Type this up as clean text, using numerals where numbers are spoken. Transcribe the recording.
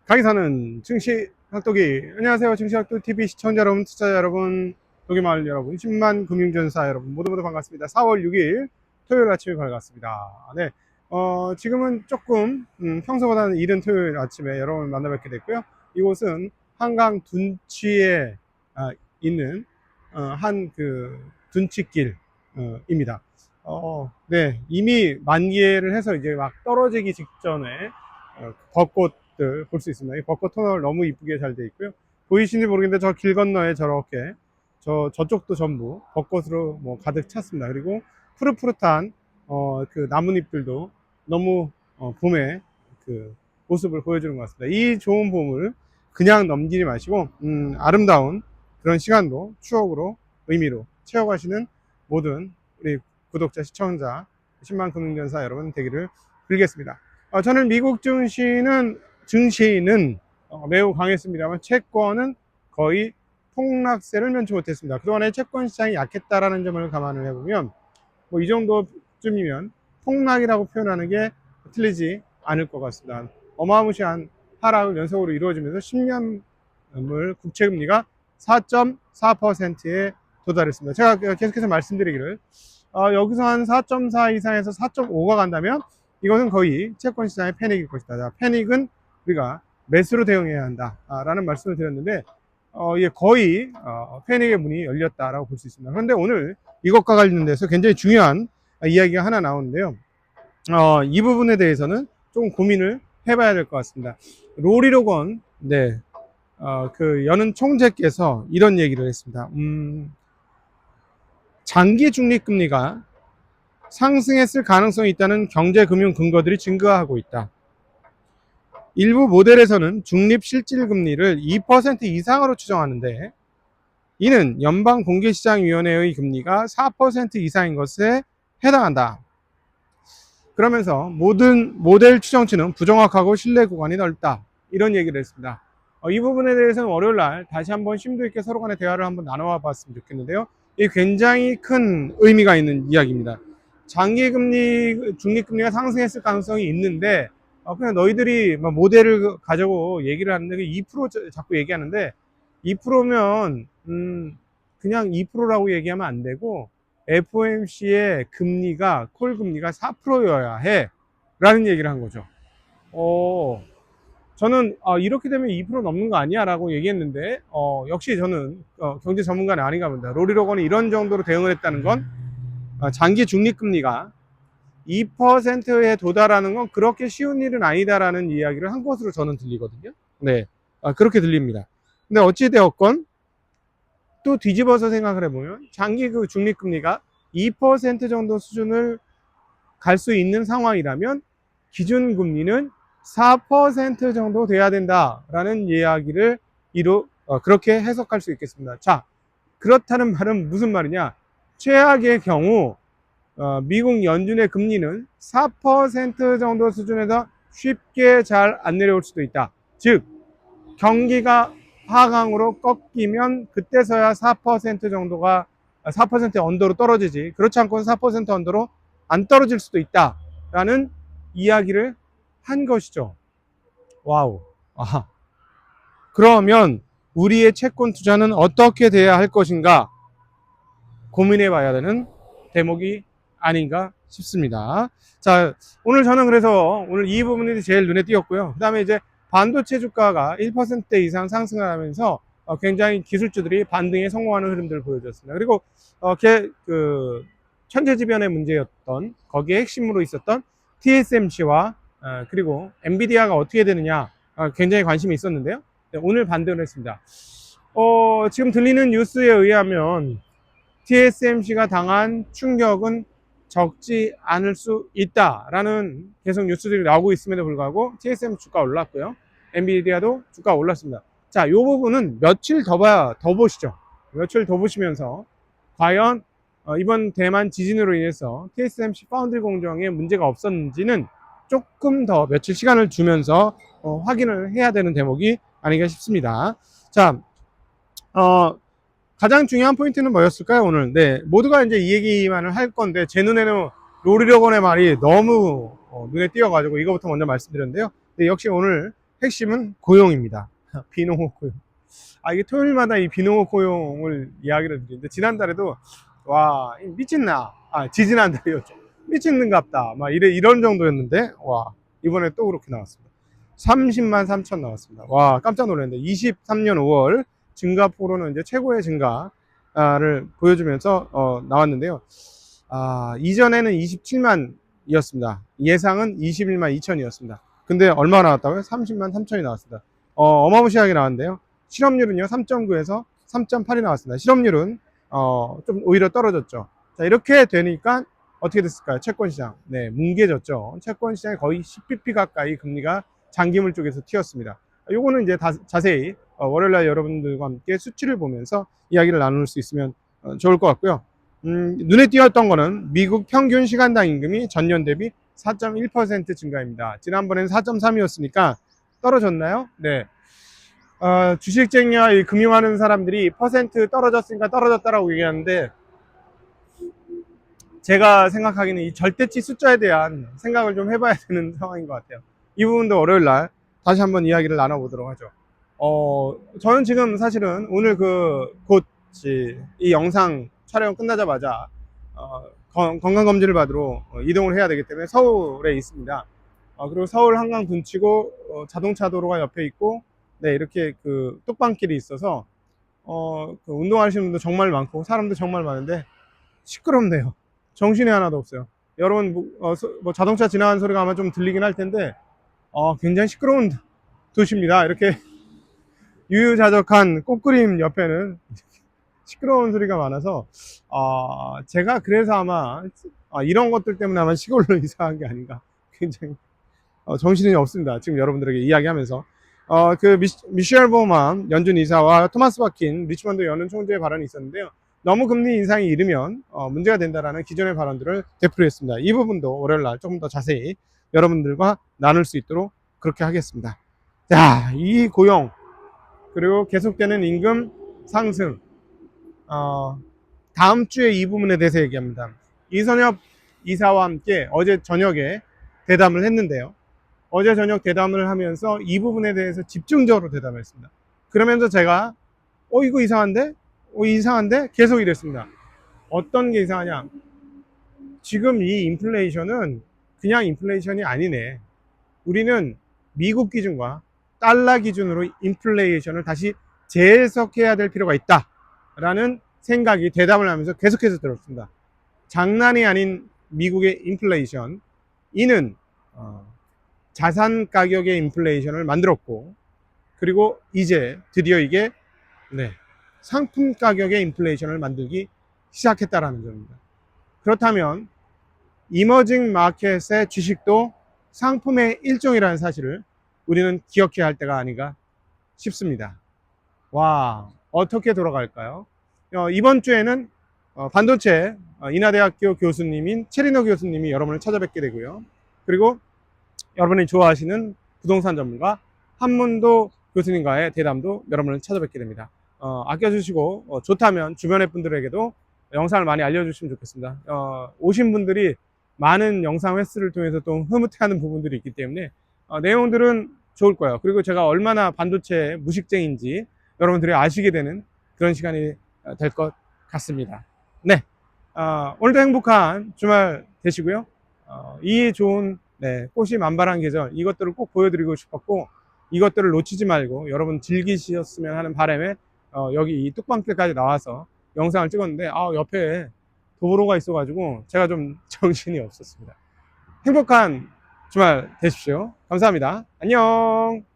가기사는 증시 학도기. 안녕하세요. 증시 학도 TV 시청자 여러분, 투자자 여러분, 도기마을 여러분, 10만 금융전사 여러분 모두 반갑습니다. 4월 6일 토요일 아침이 밝았습니다. 네, 지금은 조금 평소보다는 이른 토요일 아침에 여러분을 만나뵙게 됐고요. 이곳은 한강 둔치에 있는 한 그 둔치길입니다. 네, 이미 만개를 해서 이제 막 떨어지기 직전에 벚꽃들 볼 수 있습니다. 이 벚꽃 터널 너무 이쁘게 잘 되어 있고요. 보이시는지 모르겠는데 저 길 건너에 저렇게 저쪽도 전부 벚꽃으로 뭐 가득 찼습니다. 그리고 푸릇푸릇한 그 나뭇잎들도 너무 봄의 그 모습을 보여주는 것 같습니다. 이 좋은 봄을 그냥 넘기지 마시고 아름다운 그런 시간도 추억으로 의미로 채워가시는 모든 우리 구독자 시청자 10만 금융전사 여러분 되기를 빌겠습니다. 저는 미국 증시는 매우 강했습니다만 채권은 거의 폭락세를 면치 못했습니다. 그동안에 채권 시장이 약했다라는 점을 감안을 해보면 뭐 이 정도쯤이면 폭락이라고 표현하는 게 틀리지 않을 것 같습니다. 어마무시한 하락을 연속으로 이루어지면서 10년물 국채금리가 4.4%에 도달했습니다. 제가 계속해서 말씀드리기를 여기서 한 4.4 이상에서 4.5가 간다면 이것은 거의 채권 시장의 패닉일 것이다. 자, 패닉은 우리가 매수로 대응해야 한다 라는 말씀을 드렸는데 이게 거의 패닉의 문이 열렸다라고 볼 수 있습니다. 그런데 오늘 이것과 관련돼서 굉장히 중요한 이야기가 하나 나오는데요. 이 부분에 대해서는 조금 고민을 해봐야 될 것 같습니다. 로리 로건 네, 그 연은 총재께서 이런 얘기를 했습니다. 장기 중립금리가 상승했을 가능성이 있다는 경제금융 근거들이 증가하고 있다. 일부 모델에서는 중립실질금리를 2% 이상으로 추정하는데 이는 연방공개시장위원회의 금리가 4% 이상인 것에 해당한다. 그러면서 모든 모델 추정치는 부정확하고 신뢰 구간이 넓다. 이런 얘기를 했습니다. 이 부분에 대해서는 월요일날 다시 한번 심도 있게 서로 간의 대화를 한번 나눠 봤으면 좋겠는데요. 이 굉장히 큰 의미가 있는 이야기입니다. 장기금리, 중립금리가 상승했을 가능성이 있는데 그냥 너희들이 모델을 가지고 얘기를 하는데 2% 자꾸 얘기하는데 2%면 그냥 2%라고 얘기하면 안 되고 FOMC의 금리가 콜 금리가 4%여야 해 라는 얘기를 한 거죠. 저는 이렇게 되면 2% 넘는 거 아니야 라고 얘기했는데 역시 저는 경제 전문가는 아닌가 봅니다. 로리 로건이 이런 정도로 대응을 했다는 건 장기 중립금리가 2%에 도달하는 건 그렇게 쉬운 일은 아니다라는 이야기를 한 것으로 저는 들리거든요. 네, 그렇게 들립니다. 근데 어찌되었건 또 뒤집어서 생각을 해보면 장기 그 중립금리가 2% 정도 수준을 갈 수 있는 상황이라면 기준금리는 4% 정도 돼야 된다라는 이야기를 그렇게 해석할 수 있겠습니다. 자, 그렇다는 말은 무슨 말이냐? 최악의 경우 미국 연준의 금리는 4% 정도 수준에서 쉽게 잘 안 내려올 수도 있다. 즉 경기가 하강으로 꺾이면 그때서야 4% 정도가 4% 언더로 떨어지지 그렇지 않고는 4% 언더로 안 떨어질 수도 있다라는 이야기를 한 것이죠. 와우. 아하. 그러면 우리의 채권 투자는 어떻게 돼야 할 것인가 고민해 봐야 되는 대목이 아닌가 싶습니다. 자, 오늘 저는 그래서 오늘 이 부분이 제일 눈에 띄었고요. 그 다음에 이제 반도체 주가가 1% 이상 상승을 하면서 굉장히 기술주들이 반등에 성공하는 흐름들을 보여줬습니다. 그리고 그 천재지변의 문제였던 거기에 핵심으로 있었던 TSMC와 그리고 엔비디아가 어떻게 되느냐 굉장히 관심이 있었는데요. 네, 오늘 반등을 했습니다. 지금 들리는 뉴스에 의하면 TSMC가 당한 충격은 적지 않을 수 있다라는 계속 뉴스들이 나오고 있음에도 불구하고 TSMC 주가 올랐고요. 엔비디아도 주가 올랐습니다. 자, 이 부분은 며칠 더 보시죠. 며칠 더 보시면서 과연 이번 대만 지진으로 인해서 TSMC 파운드리 공정에 문제가 없었는지는 조금 더 며칠 시간을 주면서 확인을 해야 되는 대목이 아닌가 싶습니다. 자, 가장 중요한 포인트는 뭐였을까요, 오늘? 네, 모두가 이제 이 얘기만을 할 건데, 제 눈에는 로리 로건의 말이 너무 눈에 띄어가지고 이거부터 먼저 말씀드렸는데요. 네, 역시 오늘 핵심은 고용입니다. 비농업 고용. 이게 토요일마다 이 비농업 고용을 이야기를 드리는데, 지난달에도, 와, 미친나. 지지난달이었죠. 미친는갑다. 막 이런 정도였는데, 와, 이번에 또 그렇게 나왔습니다. 30만 3천 나왔습니다. 와, 깜짝 놀랐는데, 23년 5월 증가폭으로는 이제 최고의 증가를 보여주면서, 나왔는데요. 이전에는 27만이었습니다. 예상은 21만 2천이었습니다. 근데 얼마 나왔다고요? 30만 3천이 나왔습니다. 어마무시하게 나왔는데요. 실업률은요, 3.9에서 3.8이 나왔습니다. 실업률은 좀 오히려 떨어졌죠. 자, 이렇게 되니까 어떻게 됐을까요? 채권시장. 네, 뭉개졌죠. 채권시장에 거의 10bp 가까이 금리가 장기물 쪽에서 튀었습니다. 요거는 이제 자세히 월요일날 여러분들과 함께 수치를 보면서 이야기를 나눌 수 있으면 좋을 것 같고요. 눈에 띄었던 거는 미국 평균 시간당 임금이 전년 대비 4.1% 증가입니다. 지난번에는 4.3이었으니까 떨어졌나요? 네. 주식쟁이와 이 금융하는 사람들이 퍼센트 떨어졌으니까 떨어졌다라고 얘기하는데, 제가 생각하기에는 이 절대치 숫자에 대한 생각을 좀 해봐야 되는 상황인 것 같아요. 이 부분도 월요일날 다시 한번 이야기를 나눠보도록 하죠. 저는 지금 사실은 오늘 곧 이 영상 촬영 끝나자마자 건강검진을 받으러 이동을 해야 되기 때문에 서울에 있습니다. 그리고 서울 한강 둔치고 자동차 도로가 옆에 있고, 네, 이렇게 뚝방길이 있어서 운동하시는 분도 정말 많고 사람도 정말 많은데 시끄럽네요. 정신이 하나도 없어요. 여러분 뭐 자동차 지나가는 소리가 아마 좀 들리긴 할 텐데 굉장히 시끄러운 도시입니다. 이렇게 유유자적한 꽃그림 옆에는 시끄러운 소리가 많아서 제가 그래서 아마 이런 것들 때문에 아마 시골로 이사한 게 아닌가. 굉장히 정신이 없습니다. 지금 여러분들에게 이야기하면서 미셸 보만 연준 이사와 토마스 바킨 리치먼드 연은 총재의 발언이 있었는데요. 너무 금리 인상이 이르면 문제가 된다라는 기존의 발언들을 되풀이했습니다. 이 부분도 월요일날 조금 더 자세히 여러분들과 나눌 수 있도록 그렇게 하겠습니다. 자, 이 고용 그리고 계속되는 임금 상승, 다음 주에 이 부분에 대해서 얘기합니다. 이선엽 이사와 함께 어제 저녁에 대담을 했는데요. 어제 저녁 대담을 하면서 이 부분에 대해서 집중적으로 대담했습니다. 그러면서 제가 이거 이상한데? 이상한데? 계속 이랬습니다. 어떤 게 이상하냐? 지금 이 인플레이션은 그냥 인플레이션이 아니네. 우리는 미국 기준과 달러 기준으로 인플레이션을 다시 재해석해야 될 필요가 있다 라는 생각이 대담을 하면서 계속해서 들었습니다. 장난이 아닌 미국의 인플레이션, 이는 자산 가격의 인플레이션을 만들었고, 그리고 이제 드디어 이게 상품 가격의 인플레이션을 만들기 시작했다라는 점입니다. 그렇다면 이머징 마켓의 주식도 상품의 일종이라는 사실을 우리는 기억해야 할 때가 아닌가 싶습니다. 와, 어떻게 돌아갈까요? 이번 주에는 반도체 인하대학교 교수님인 최린호 교수님이 여러분을 찾아뵙게 되고요. 그리고 여러분이 좋아하시는 부동산 전문가 한문도 교수님과의 대담도 여러분을 찾아뵙게 됩니다. 아껴주시고 좋다면 주변의 분들에게도 영상을 많이 알려주시면 좋겠습니다. 오신 분들이 많은 영상 횟수를 통해서 또 흐뭇해하는 부분들이 있기 때문에 내용들은 좋을 거예요. 그리고 제가 얼마나 반도체 무식쟁인지 여러분들이 아시게 되는 그런 시간이 될 것 같습니다. 네, 오늘도 행복한 주말 되시고요. 이 좋은 꽃이 만발한 계절, 이것들을 꼭 보여드리고 싶었고, 이것들을 놓치지 말고 여러분 즐기셨으면 하는 바람에 여기 이 뚝방길까지 나와서 영상을 찍었는데 옆에 도로가 있어가지고 제가 좀 정신이 없었습니다. 행복한 주말 되십시오. 감사합니다. 안녕.